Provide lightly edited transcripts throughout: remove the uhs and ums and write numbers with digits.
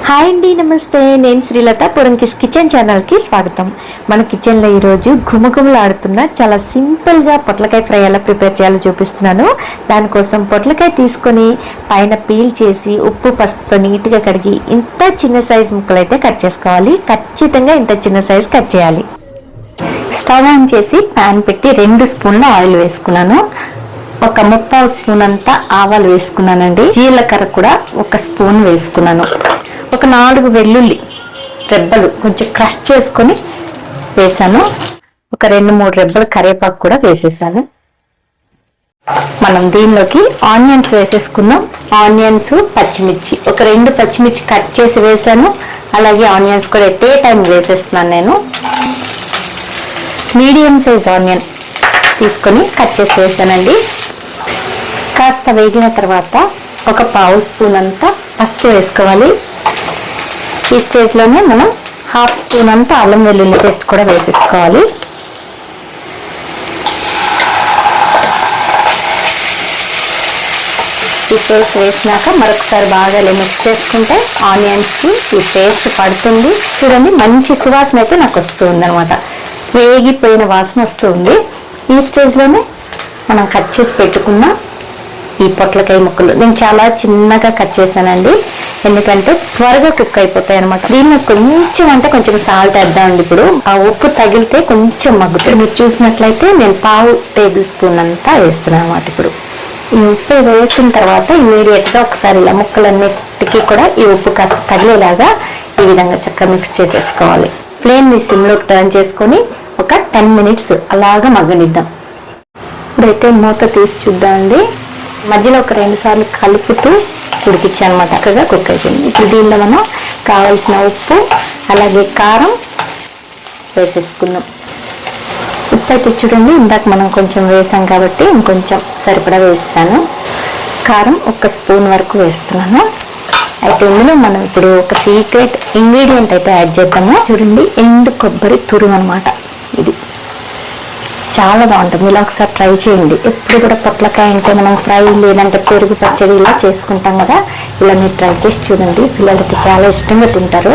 Hi అండి, నమస్తే. నేను శ్రీలత. పురంకిస్ కిచెన్ ఛానల్కి స్వాగతం. మన కిచెన్లో ఈరోజు గుమగుమలాడుతున్న చాలా సింపుల్గా పొట్లకాయ ఫ్రై ఎలా ప్రిపేర్ చేయాలో చూపిస్తున్నాను. దానికోసం పొట్లకాయ తీసుకొని పైన పీల్ చేసి ఉప్పు పసుపుతో నీట్గా కడిగి ఇంత చిన్న సైజు ముక్కలు అయితే కట్ చేసుకోవాలి. ఖచ్చితంగా ఇంత చిన్న సైజు కట్ చేయాలి. స్టవ్ ఆన్ చేసి ప్యాన్ పెట్టి 2 స్పూన్ల ఆయిల్ వేసుకున్నాను. ఒక 3/4 స్పూన్ అంతా ఆవాలు వేసుకున్నానండి. జీలకర్ర కూడా 1 స్పూన్ వేసుకున్నాను. ఒక 4 వెల్లుల్లి రెబ్బలు కొంచెం క్రష్ చేసుకొని వేసాను. ఒక 2-3 రెబ్బలు కరివేపాకు కూడా వేసేసాను. మనం దీనిలోకి ఆనియన్స్ వేసేసుకుందాం. ఆనియన్స్, పచ్చిమిర్చి, ఒక 2 పచ్చిమిర్చి కట్ చేసి వేసాను. అలాగే ఆనియన్స్ కూడా ఎట్ ఏ టైం వేసేస్తున్నాను. నేను మీడియం సైజ్ ఆనియన్ తీసుకొని కట్ చేసి వేసానండి. కాస్త వేగిన తర్వాత ఒక 1/2 స్పూన్ అంతా పసుపు వేసుకోవాలి. ఈ స్టేజ్లోనే మనం 1/2 స్పూన్ అంతా అల్లం వెల్లుల్లి పేస్ట్ కూడా వేసేసుకోవాలి. ఈ పేస్ట్ వేసినాక మరొకసారి బాగా మిక్స్ చేసుకుంటే ఆనియన్స్కి ఈ పేస్ట్ పడుతుంది. చూడండి, మంచి సువాసన అయితే నాకు వస్తుంది అనమాట. వేగిపోయిన వాసన వస్తుంది. ఈ స్టేజ్లోనే మనం కట్ చేసి పెట్టుకున్న ఈ పొట్లకాయ ముక్కలు నేను చాలా చిన్నగా కట్ చేశానండి, ఎందుకంటే త్వరగా కుక్ అయిపోతాయి అనమాట. దీన్ని కొంచెం సాల్ట్ వేద్దామండి. ఇప్పుడు ఆ ఉప్పు తగిలితే కొంచెం మగ్గుతుంది. మీరు చూసినట్లయితే నేను 1/2 టేబుల్ స్పూన్ అంతా వేస్తున్నాను అనమాట. ఇప్పుడు ఈ ఉప్పు వేసిన తర్వాత ఇమీడియట్గా ఒకసారి ఇలా ముక్కలన్నిటికీ కూడా ఈ ఉప్పు కాస్త తగిలేలాగా ఈ విధంగా చక్కగా మిక్స్ చేసేసుకోవాలి. ఫ్లేమ్ని సిమ్లోకి టర్న్ చేసుకొని ఒక 10 మినిట్స్ అలాగా మగ్గనిద్దాం. ఇప్పుడైతే మూత తీసి చూద్దామండి. మధ్యలో ఒక 2 సార్లు కలుపుతూ ఉడికించాను అనమాట. చక్కగా కుక్ అయిపోయింది. ఇప్పుడు దీనిలో మనం కావాల్సిన ఉప్పు అలాగే కారం వేసేసుకుందాం. ఉప్పు అయితే చూడండి, ఇందాక మనం కొంచెం వేసాం కాబట్టి ఇంకొంచెం సరిపడా వేసాను. కారం 1 స్పూన్ వరకు వేస్తున్నాను. అయితే ఇందులో మనం ఇప్పుడు ఒక సీక్రెట్ ఇంగ్రీడియంట్ అయితే యాడ్ చేద్దాము. చూడండి, ఎండు కొబ్బరి తురుము అనమాట. ఇది చాలా బాగుంటుంది. ఇలా ఒకసారి ట్రై చేయండి. ఎప్పుడు కూడా పొట్లకాయ అంటే మనం ఫ్రై లేదంటే పెరుగు పచ్చడి ఇలా చేసుకుంటాం కదా, ఇలా మీరు ట్రై చేసి చూడండి. పిల్లలకి చాలా ఇష్టంగా తింటారు.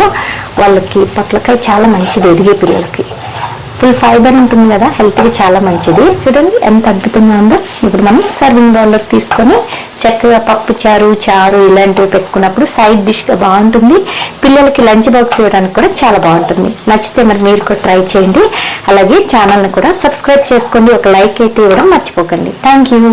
వాళ్ళకి పొట్లకాయ చాలా మంచిది. ఎదిగే పిల్లలకి ఫుల్ ఫైబర్ ఉంటుంది కదా, హెల్త్కి చాలా మంచిది. చూడండి ఎంత అద్భుతంగా ఉందో. ఇప్పుడు మనం సర్వింగ్ బౌల్లోకి తీసుకొని చక్కగా పప్పు చారు ఇలాంటివి పెట్టుకున్నప్పుడు సైడ్ డిష్గా బాగుంటుంది. పిల్లలకి లంచ్ బాక్స్ ఇవ్వడానికి కూడా చాలా బాగుంటుంది. నచ్చితే మరి మీరు కూడా ట్రై చేయండి. అలాగే ఛానల్ని కూడా సబ్స్క్రైబ్ చేసుకోండి. ఒక లైక్ అయితే ఇవ్వడం మర్చిపోకండి. Thank you.